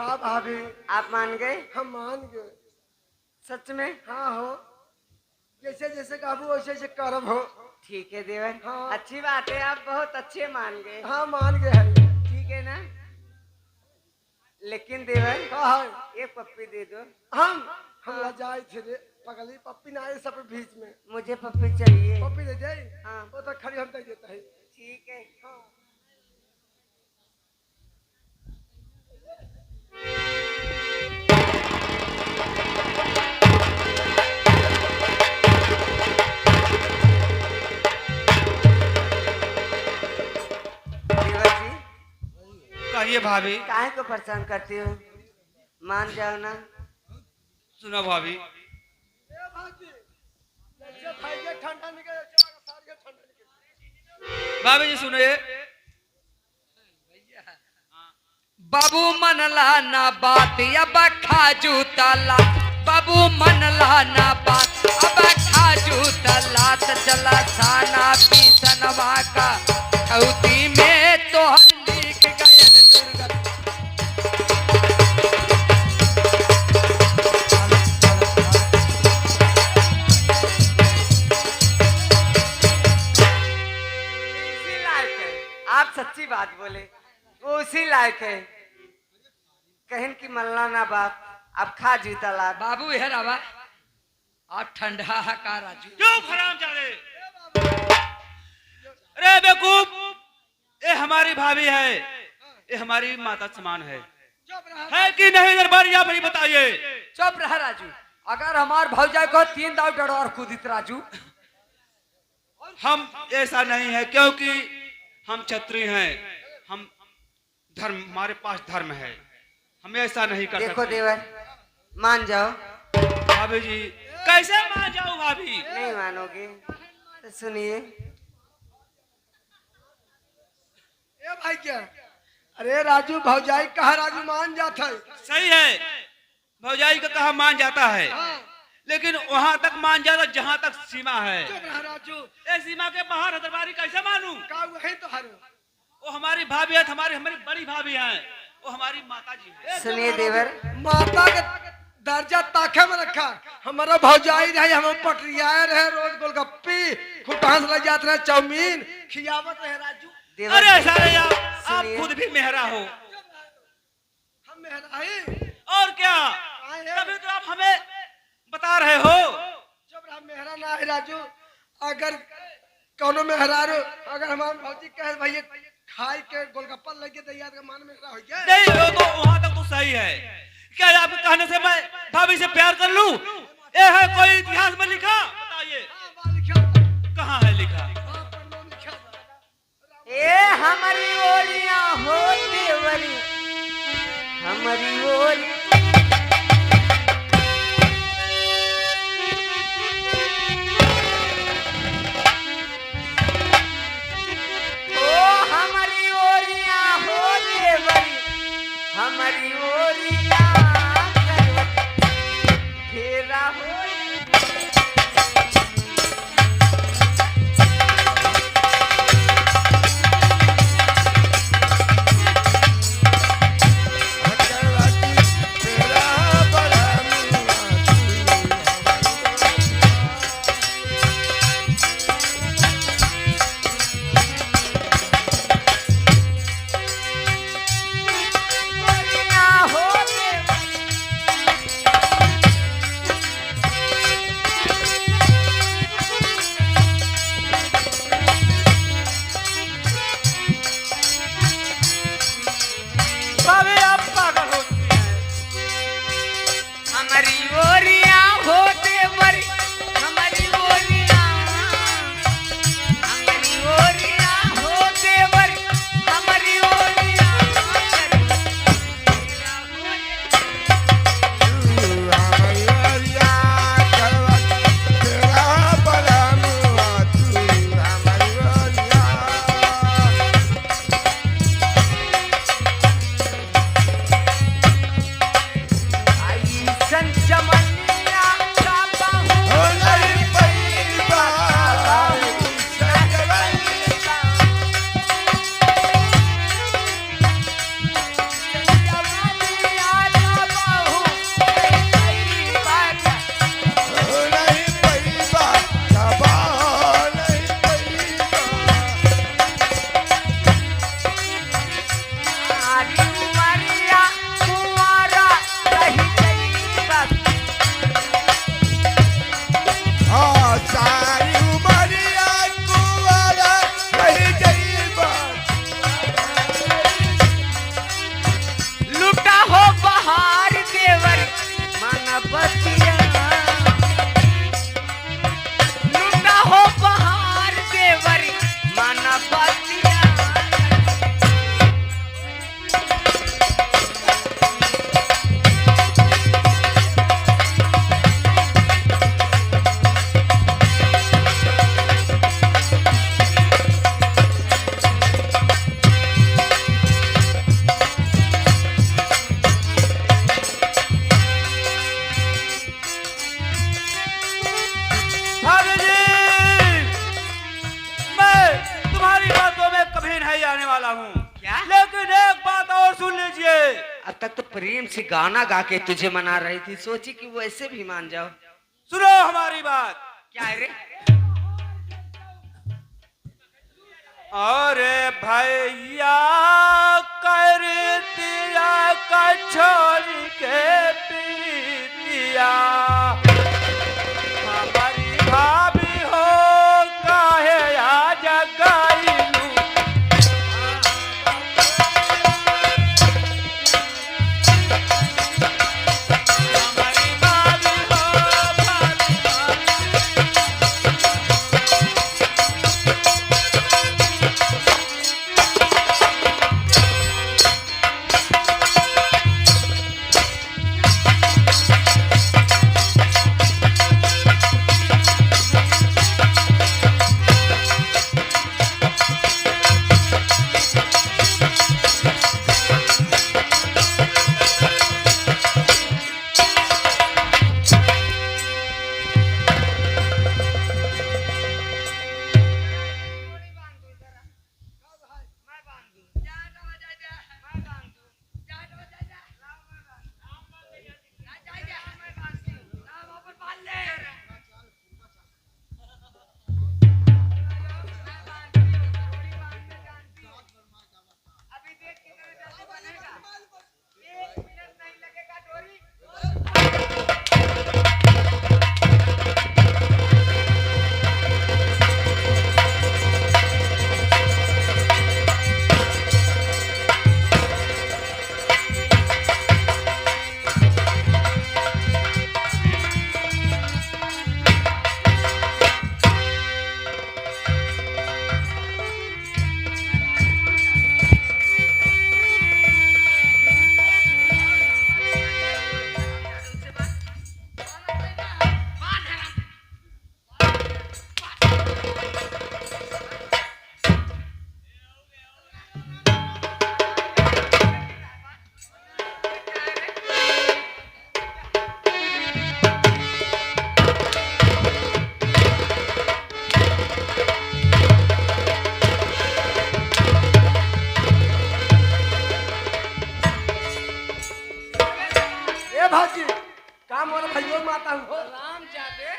हाँ भाभी। आप मान गए? हम मान गए। सच में? हाँ हो, जैसे जैसे काबू वैसे वैसे करब हो। ठीक है देवर। हाँ। अच्छी बात है, आप बहुत अच्छे मान गए। हाँ मान गए है। ठीक है ना? लेकिन देवर हाँ है। एक पप्पी दे दो। हम हाँ। लजाए थे रे पगली, पप्पी ना आए सब बीच में। मुझे पप्पी चाहिए। पप्पी दे जाए। हाँ। वो तो खड़ी हम तक देता है। ठीक है। हाँ। देवर जी कहिए भाभी। काहे को परेशान करती हो? मान जाओ ना। सुनो भाभी, ए भाजी, जैसे भाई के ठंडा निकले, जैसे सार के ठंडा निकले। भाभी जी सुनिए। बाबू मनला ना बात अब खाजू तला, बाबू मनला ना बात अब खाजू तला, तो चला साना पीसनवा का खौती में तोहर लिख गयन दुर्गत। इसी लायक है। आप सच्ची बात बोले, वो उसी लायक है। कहन की मल्ला ना बाप अब खा जूता ला। बाबू है रावा, आप ठंडा है का राजू। चुप हरामजादे। अरे बेवकूफ, ये हमारी भाभी है, ये हमारी माता समान है कि नहीं? दरबार या भाई बताइए। चुप रहा राजू, अगर हमार भौजाई को 3 दाव डर कूदित राजू। हम ऐसा नहीं है, क्योंकि हम क्षत्रिय हैं, हम धर्म, हमारे पास धर्म है, हम ऐसा नहीं कर देखो सकते। देवर मान जाओ। भाभी जी कैसे मान जाऊं भाभी? नहीं मानोगे तो सुनिए। ए भाई क्या? अरे राजू भौजाई कहा राजू मान जाता है। सही है, भौजाई का कहा मान जाता है, लेकिन वहां तक मान जाता जहां तक सीमा है। चुप रहा राजू। ये सीमा के बाहर है दरबारी, कैसे मानूं? का वही तो हर। वो हमारी भाभी है, हमारी हमारी बड़ी भाभी है, वो हमारी माता जी है। सुनिए देवर, माता के दर्जा ताखे में रखा। हमारा भौजाई रहे, हम पटरियाए रहे, रोज गोलगप्पी खुटांस लग जाते रहे, चाउमीन खियावत रहे राजू। देवर अरे ऐसा नहीं, आप सुनिए। खुद भी मेहरा हो। हम मेहराई और क्या, तभी तो आप हमें बता रहे हो। जब रहा मेहरा ना है राजू। अगर कोनो मेहरारू अगर हमारे भौजी कहे भैया खाई के गोलगप्पा लगे दैया के मान मेहरा हो गया। नहीं, वो तो वहां तक तो सही है। क्या आपके कहने से मैं भाभी से प्यार कर लूं? ये है कोई इतिहास में लिखा? बताइए कहाँ है लिखा? ए हमारी ओरिया हो देवरी, हमारी ओरी ओ हमारी ओरिया हो देवरी, हमारी ओरिया करवट फेरा हो। ओरिया हो अब तक तो प्रेम से गाना गा के तुझे मना रही थी, सोची कि वो ऐसे भी मान जाओ। सुनो हमारी बात। क्या है रे? अरे भैया कर दिया का छोड़ के पीतिया, हमारी भाभी हो काहे आज गाइलू। हमारी भाभी हो भाभी ए भाजी काम मोर भैयो माता हूँ राम जादे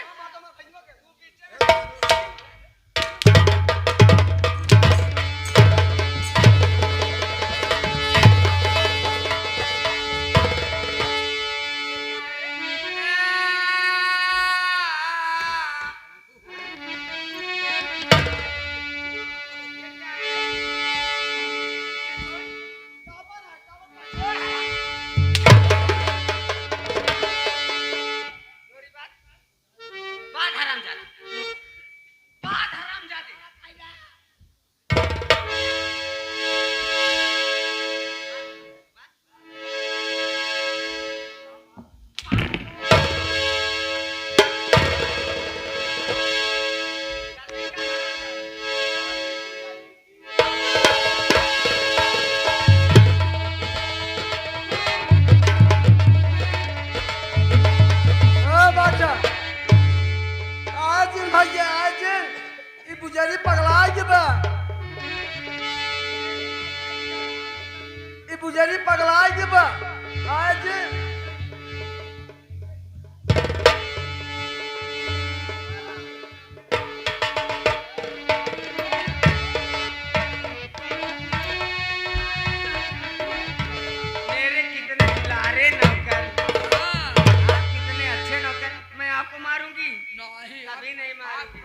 भैया आज ई बुजरी पगला जबा ई बुजरी पगला जबा आज मेरे कितने दुलारे नौकर, आप कितने अच्छे नौकर, मैं आपको मारूंगी नहीं कभी नहीं मारूंगी।